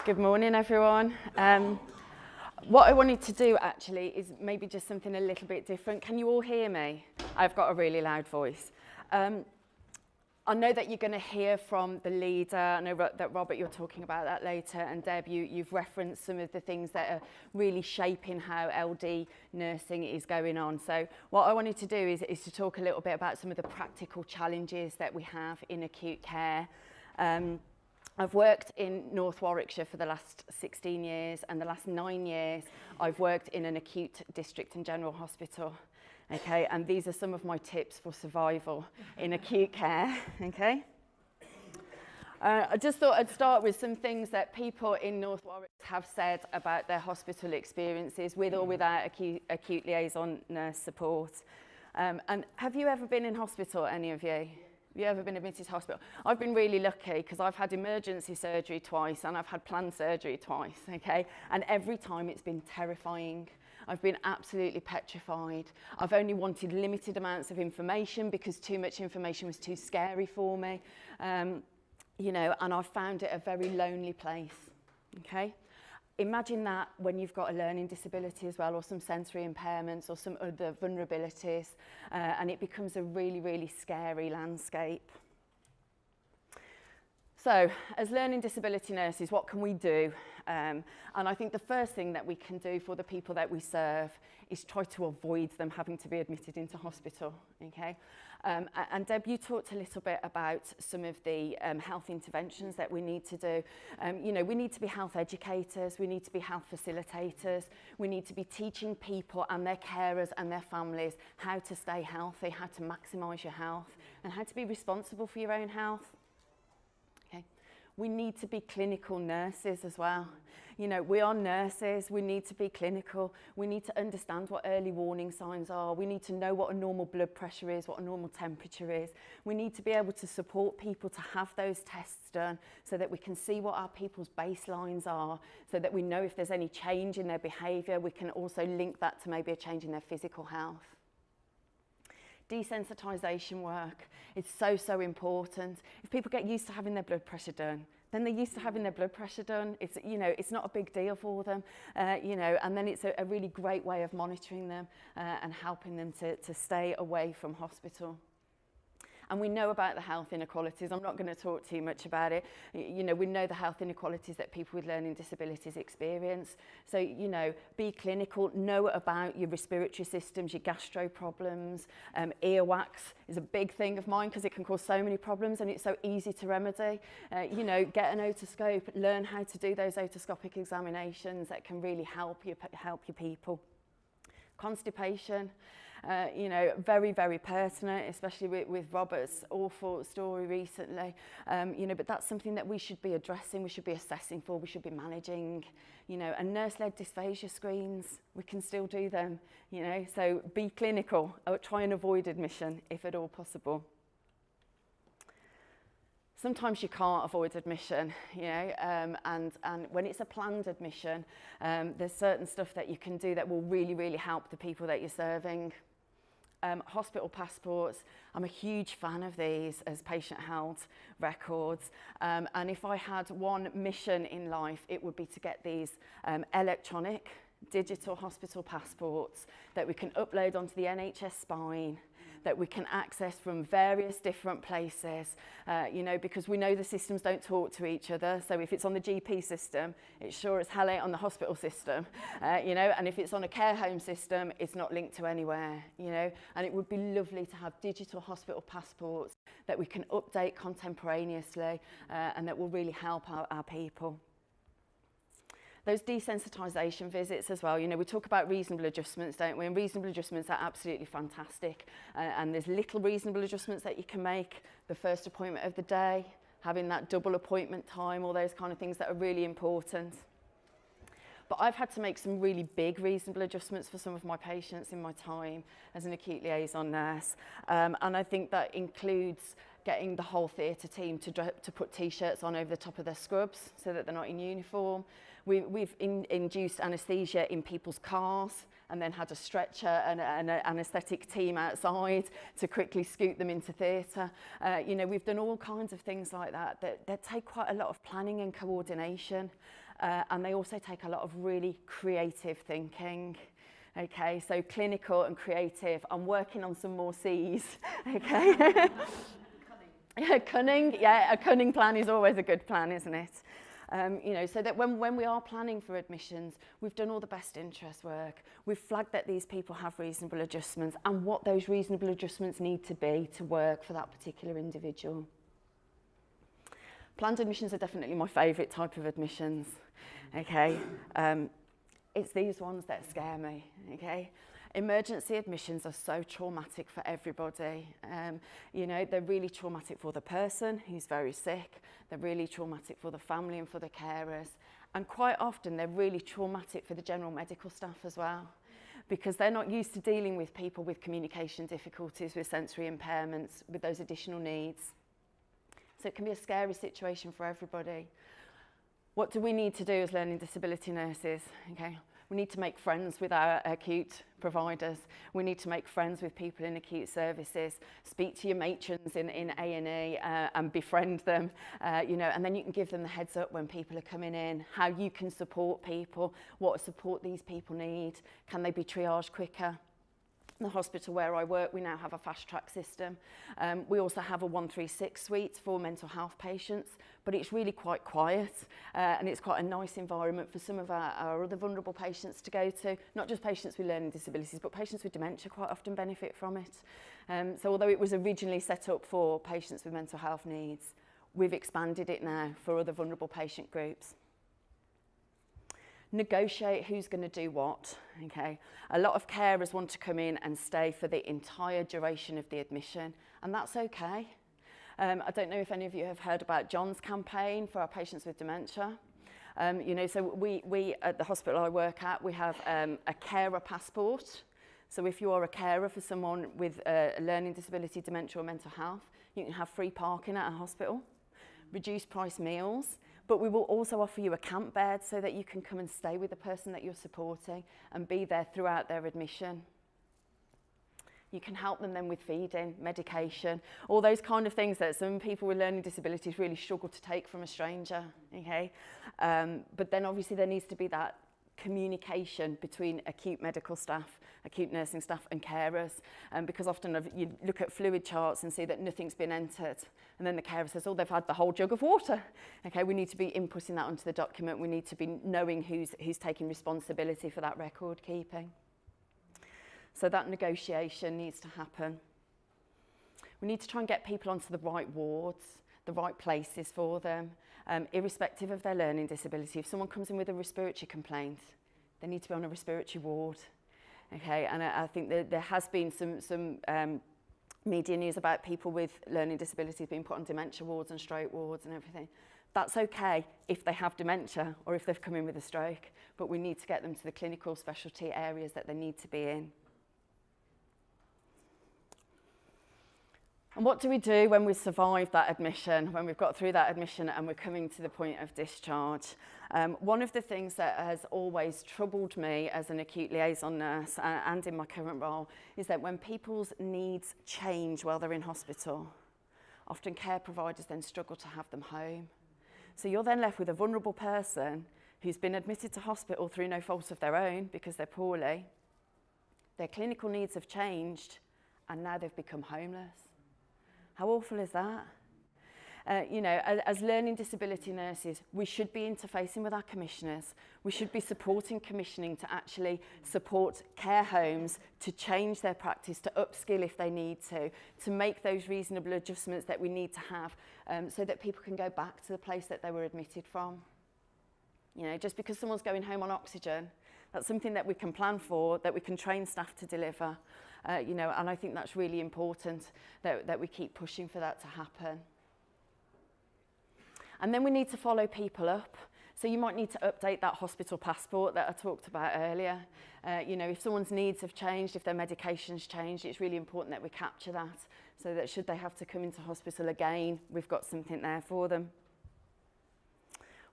Good morning, everyone. What I wanted to do actually is maybe just something a little bit different. Can you all hear me? I've got a really loud voice. I know that you're going to hear from the leader. I know that Robert, you're talking about that later, and Deb, you've referenced some of the things that are really shaping how LD nursing is going on. So what I wanted to do is to talk a little bit about some of the practical challenges that we have in acute care. I've worked in North Warwickshire for the last 16 years, and the last 9 years I've worked in an acute district and general hospital. Okay, and these are some of my tips for survival in acute care. Okay, I just thought I'd start with some things that people in North Warwick have said about their hospital experiences with or without acute liaison nurse support. And have you ever been in hospital, any of you? Have you ever been admitted to hospital? I've been really lucky because I've had emergency surgery twice and I've had planned surgery twice, okay? And every time it's been terrifying. I've been absolutely petrified. I've only wanted limited amounts of information because too much information was too scary for me, you know, and I've found it a very lonely place, okay? Imagine that when you've got a learning disability as well, or some sensory impairments, or some other vulnerabilities, and it becomes a really, really scary landscape. So, as learning disability nurses, what can we do? And I think the first thing that we can do for the people that we serve is try to avoid them having to be admitted into hospital, okay? And Deb, you talked a little bit about some of the health interventions that we need to do. You know, we need to be health educators, we need to be health facilitators, we need to be teaching people and their carers and their families how to stay healthy, how to maximise your health, and how to be responsible for your own health. Okay. We need to be clinical nurses as well. You know, we are nurses, we need to be clinical, we need to understand what early warning signs are, we need to know what a normal blood pressure is, what a normal temperature is. We need to be able to support people to have those tests done so that we can see what our people's baselines are, so that we know if there's any change in their behaviour. We can also link that to maybe a change in their physical health. Desensitisation work is so important. If people get used to having their blood pressure done, then they're used to having their blood pressure done. It's, you know, it's not a big deal for them, you know, and then it's a really great way of monitoring them and helping them to stay away from hospital. And we know about the health inequalities. I'm not going to talk too much about it. You know, we know the health inequalities that people with learning disabilities experience. So, you know, be clinical, know about your respiratory systems, your gastro problems. Earwax is a big thing of mine because it can cause so many problems and it's so easy to remedy. You know, get an otoscope, learn how to do those otoscopic examinations that can really help your people. Constipation. You know, very pertinent, especially with Robert's awful story recently. You know, but that's something that we should be addressing, we should be assessing for, we should be managing. You know, and nurse-led dysphagia screens, we can still do them, you know, so be clinical, try and avoid admission if at all possible. Sometimes you can't avoid admission, you know, and when it's a planned admission, there's certain stuff that you can do that will really help the people that you're serving. Hospital passports, I'm a huge fan of these as patient health records, and if I had one mission in life, it would be to get these electronic digital hospital passports that we can upload onto the NHS spine, that we can access from various different places, you know, because we know the systems don't talk to each other. So if it's on the GP system, it's sure as hell ain't on the hospital system, you know, and if it's on a care home system, it's not linked to anywhere, you know, and it would be lovely to have digital hospital passports that we can update contemporaneously and that will really help our people. Those desensitisation visits as well, you know, we talk about reasonable adjustments, don't we? And reasonable adjustments are absolutely fantastic. And there's little reasonable adjustments that you can make. The first appointment of the day, having that double appointment time, all those kind of things that are really important. But I've had to make some really big reasonable adjustments for some of my patients in my time as an acute liaison nurse. And I think that includes getting the whole theatre team to put T-shirts on over the top of their scrubs so that they're not in uniform. We've induced anaesthesia in people's cars and then had a stretcher and an anaesthetic team outside to quickly scoot them into theatre. You know, we've done all kinds of things like that take quite a lot of planning and coordination, and they also take a lot of really creative thinking. Okay, so clinical and creative. I'm working on some more C's, okay? Cunning, yeah, a cunning plan is always a good plan, isn't it? You know, so that when we are planning for admissions, we've done all the best interest work. We've flagged that these people have reasonable adjustments and what those reasonable adjustments need to be to work for that particular individual. Planned admissions are definitely my favourite type of admissions, okay? It's these ones that scare me, okay? Emergency admissions are so traumatic for everybody. You know, they're really traumatic for the person who's very sick. They're really traumatic for the family and for the carers. And quite often they're really traumatic for the general medical staff as well, because they're not used to dealing with people with communication difficulties, with sensory impairments, with those additional needs. So it can be a scary situation for everybody. What do we need to do as learning disability nurses? Okay, we need to make friends with our acute providers. We need to make friends with people in acute services. Speak to your matrons in A&E and befriend them, you know, and then you can give them the heads up when people are coming in, how you can support people, what support these people need, can they be triaged quicker. In the hospital where I work, we now have a fast track system. We also have a 136 suite for mental health patients, but it's really quite quiet and it's quite a nice environment for some of our other vulnerable patients to go to. Not just patients with learning disabilities, but patients with dementia quite often benefit from it. So although it was originally set up for patients with mental health needs, we've expanded it now for other vulnerable patient groups. Negotiate who's going to do what, okay? A lot of carers want to come in and stay for the entire duration of the admission, and that's okay. I don't know if any of you have heard about John's campaign for our patients with dementia. You know, so we at the hospital I work at, we have a carer passport. So if you are a carer for someone with a learning disability, dementia or mental health, you can have free parking at our hospital, reduced price meals, but we will also offer you a camp bed so that you can come and stay with the person that you're supporting and be there throughout their admission. You can help them then with feeding, medication, all those kind of things that some people with learning disabilities really struggle to take from a stranger, okay? But then obviously there needs to be that communication between acute medical staff, acute nursing staff and carers, because often you look at fluid charts and see that nothing's been entered, and then the carer says, oh, they've had the whole jug of water. Okay, we need to be inputting that onto the document. We need to be knowing who's taking responsibility for that record keeping. So that negotiation needs to happen. We need to try and get people onto the right wards, the right places for them, irrespective of their learning disability. If someone comes in with a respiratory complaint, they need to be on a respiratory ward. Okay, and I think that there has been some media news about people with learning disabilities being put on dementia wards and stroke wards and everything. That's okay if they have dementia or if they've come in with a stroke, but we need to get them to the clinical specialty areas that they need to be in. And what do we do when we've survived that admission, when we've got through that admission and we're coming to the point of discharge? One of the things that has always troubled me as an acute liaison nurse and in my current role is that when people's needs change while they're in hospital, often care providers then struggle to have them home. So you're then left with a vulnerable person who's been admitted to hospital through no fault of their own because they're poorly. Their clinical needs have changed and now they've become homeless. How awful is that? You know, as learning disability nurses, we should be interfacing with our commissioners. We should be supporting commissioning to actually support care homes to change their practice, to upskill if they need to make those reasonable adjustments that we need to have so that people can go back to the place that they were admitted from. You know, just because someone's going home on oxygen, that's something that we can plan for, that we can train staff to deliver. You know, and I think that's really important that we keep pushing for that to happen. And then we need to follow people up. So you might need to update that hospital passport that I talked about earlier. You know, if someone's needs have changed, if their medication's changed, it's really important that we capture that so that should they have to come into hospital again, we've got something there for them.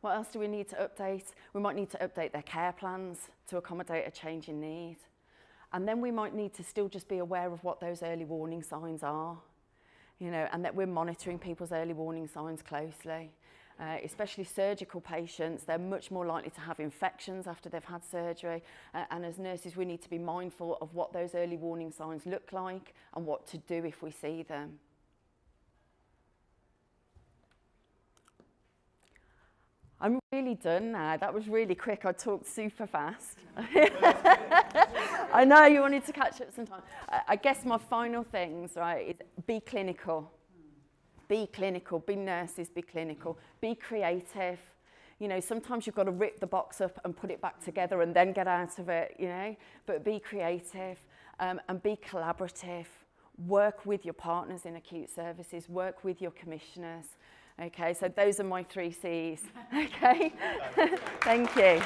What else do we need to update? We might need to update their care plans to accommodate a change in need. And then we might need to still just be aware of what those early warning signs are, and that we're monitoring people's early warning signs closely. Especially surgical patients, they're much more likely to have infections after they've had surgery. And as nurses, we need to be mindful of what those early warning signs look like and what to do if we see them. I'm really done now. That was really quick. I talked super fast. I know you wanted to catch up sometime. I guess my final things, right, is be clinical. Be clinical, be nurses, be clinical, be creative. Sometimes you've got to rip the box up and put it back together and then get out of it, but be creative and be collaborative. Work with your partners in acute services, work with your commissioners. Okay, so those are my 3 C's. Okay, thank you.